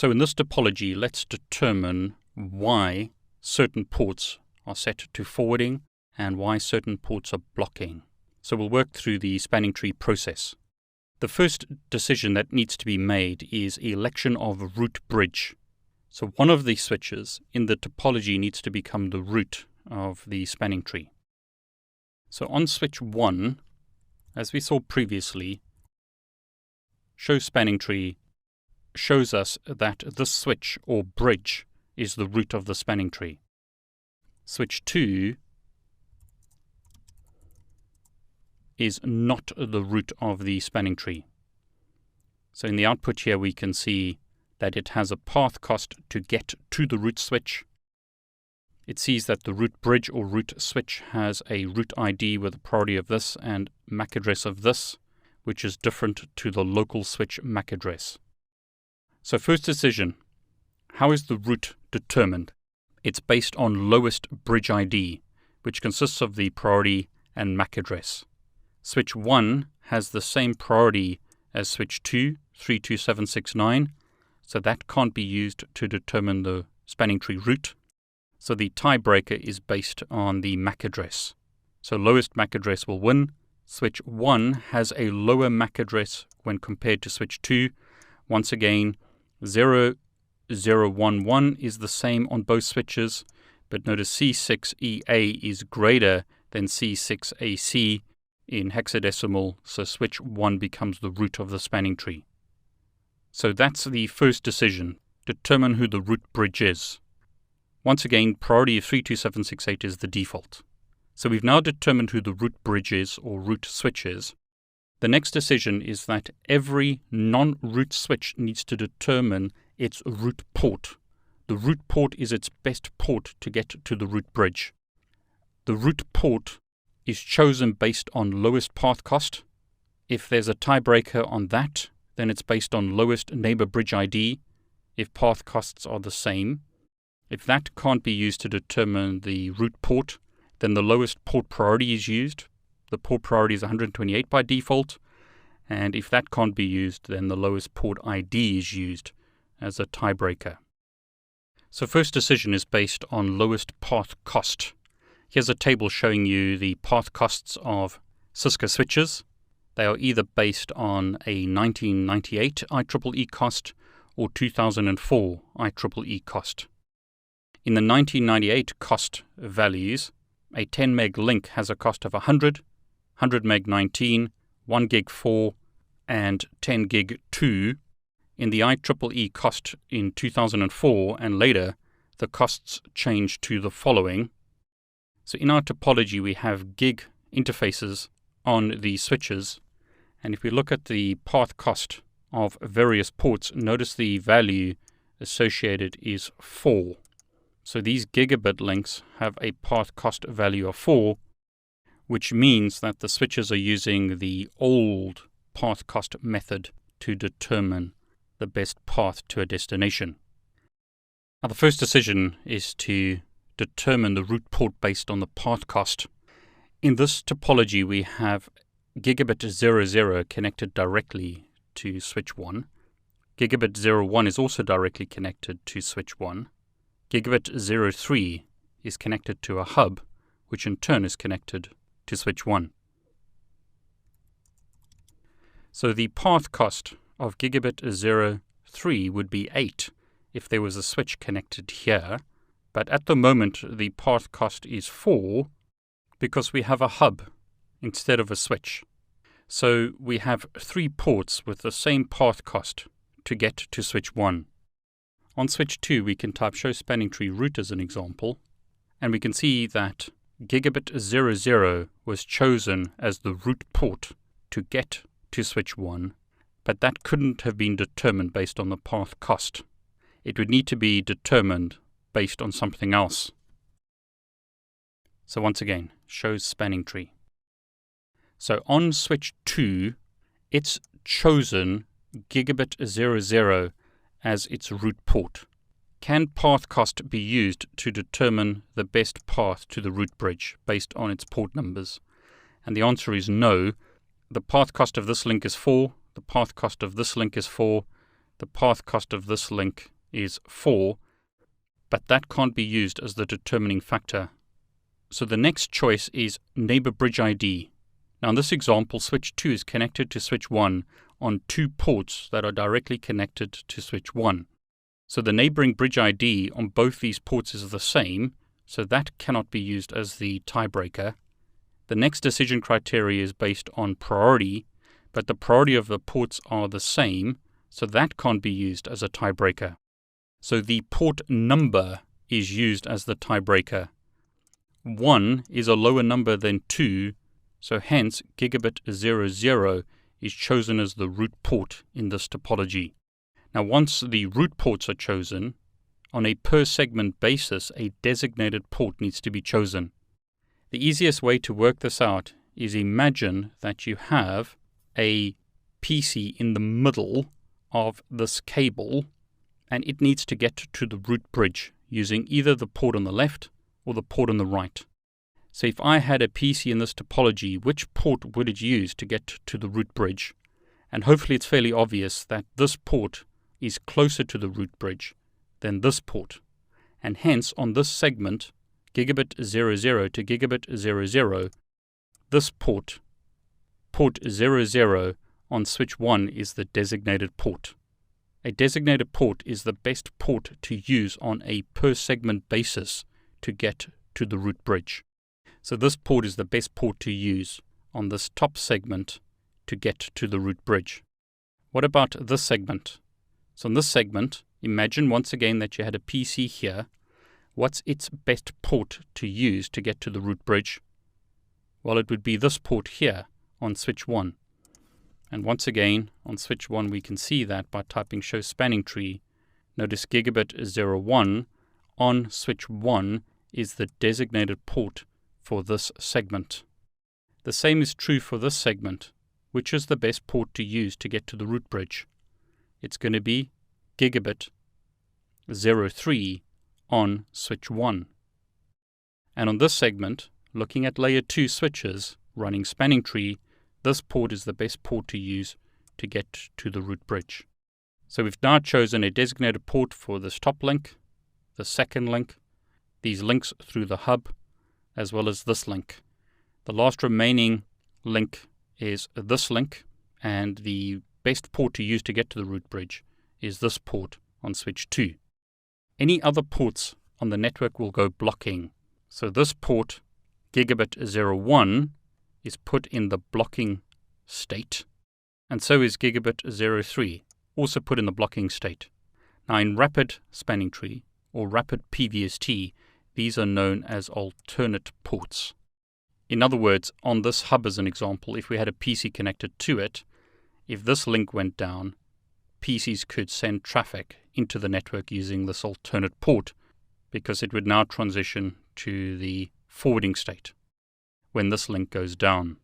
So in this topology, let's determine why certain ports are set to forwarding and why certain ports are blocking. So we'll work through the spanning tree process. The first decision that needs to be made is election of root bridge. So one of the switches in the topology needs to become the root of the spanning tree. So on switch 1, as we saw previously, show spanning tree shows us that this switch or bridge is the root of the spanning tree. Switch 2 is not the root of the spanning tree. So in the output here we can see that it has a path cost to get to the root switch. It sees that the root bridge or root switch has a root ID with a priority of this and MAC address of this, which is different to the local switch MAC address. So first decision, how is the root determined? It's based on lowest bridge ID, which consists of the priority and MAC address. Switch 1 has the same priority as switch 2, 32769, so that can't be used to determine the spanning tree root. So the tiebreaker is based on the MAC address. So lowest MAC address will win. Switch 1 has a lower MAC address when compared to switch 2. Once again, 0011 is the same on both switches, but notice C6EA is greater than C6AC in hexadecimal, so switch 1 becomes the root of the spanning tree. So that's the first decision. Determine who the root bridge is. Once again, priority of 32768 is the default. So we've now determined who the root bridge is or root switch is. The next decision is that every non-root switch needs to determine its root port. The root port is its best port to get to the root bridge. The root port is chosen based on lowest path cost. If there's a tiebreaker on that, then it's based on lowest neighbor bridge ID if path costs are the same. If that can't be used to determine the root port, then the lowest port priority is used. The port priority is 128 by default, and if that can't be used, then the lowest port ID is used as a tiebreaker. So first decision is based on lowest path cost. Here's a table showing you the path costs of Cisco switches. They are either based on a 1998 IEEE cost or 2004 IEEE cost. In the 1998 cost values, a 10 meg link has a cost of 100, 100 meg 19, 1 gig 4, and 10 gig 2. In the IEEE cost in 2004 and later, the costs change to the following. So in our topology, we have gig interfaces on the switches. And if we look at the path cost of various ports, notice the value associated is 4. So these gigabit links have a path cost value of 4, which means that the switches are using the old path cost method to determine the best path to a destination. Now the first decision is to determine the root port based on the path cost. In this topology, we have gigabit 00 connected directly to switch 1. Gigabit 01 is also directly connected to switch 1. Gigabit 03 is connected to a hub, which in turn is connected to switch 1. So the path cost of gigabit 03 would be 8 if there was a switch connected here, but at the moment the path cost is 4 because we have a hub instead of a switch. So we have 3 ports with the same path cost to get to switch 1. On switch 2 we can type show spanning tree root as an example, and we can see that gigabit 00 was chosen as the root port to get to switch 1, but that couldn't have been determined based on the path cost. It would need to be determined based on something else. So once again, shows spanning tree. So on switch 2, it's chosen gigabit 00 as its root port. Can path cost be used to determine the best path to the root bridge based on its port numbers? And the answer is no. The path cost of this link is 4, the path cost of this link is 4, the path cost of this link is 4, but that can't be used as the determining factor. So the next choice is neighbor bridge ID. Now in this example, switch 2 is connected to switch 1 on 2 ports that are directly connected to switch 1. So the neighboring bridge ID on both these ports is the same, so that cannot be used as the tiebreaker. The next decision criteria is based on priority, but the priority of the ports are the same, so that can't be used as a tiebreaker. So the port number is used as the tiebreaker. 1 is a lower number than 2, so hence gigabit 00 is chosen as the root port in this topology. Now once the root ports are chosen, on a per segment basis, a designated port needs to be chosen. The easiest way to work this out is imagine that you have a PC in the middle of this cable, and it needs to get to the root bridge using either the port on the left or the port on the right. So if I had a PC in this topology, which port would it use to get to the root bridge? And hopefully it's fairly obvious that this port is closer to the root bridge than this port. And hence on this segment, gigabit 00 to gigabit 00, this port 00 on switch 1 is the designated port. A designated port is the best port to use on a per segment basis to get to the root bridge. So this port is the best port to use on this top segment to get to the root bridge. What about this segment? So in this segment, imagine once again that you had a PC here. What's its best port to use to get to the root bridge? Well, it would be this port here on switch 1. And once again, on switch 1, we can see that by typing show spanning tree. Notice gigabit 01 on switch 1 is the designated port for this segment. The same is true for this segment. Which is the best port to use to get to the root bridge? It's going to be gigabit 03 on switch 1. And on this segment, looking at layer 2 switches running spanning tree, this port is the best port to use to get to the root bridge. So we've now chosen a designated port for this top link, the second link, these links through the hub, as well as this link. The last remaining link is this link, and the best port to use to get to the root bridge is this port on switch 2. Any other ports on the network will go blocking. So this port, gigabit 01, is put in the blocking state, and so is gigabit 03, also put in the blocking state. Now in rapid spanning tree, or rapid PVST, these are known as alternate ports. In other words, on this hub as an example, if we had a PC connected to it, if this link went down, PCs could send traffic into the network using this alternate port, because it would now transition to the forwarding state when this link goes down.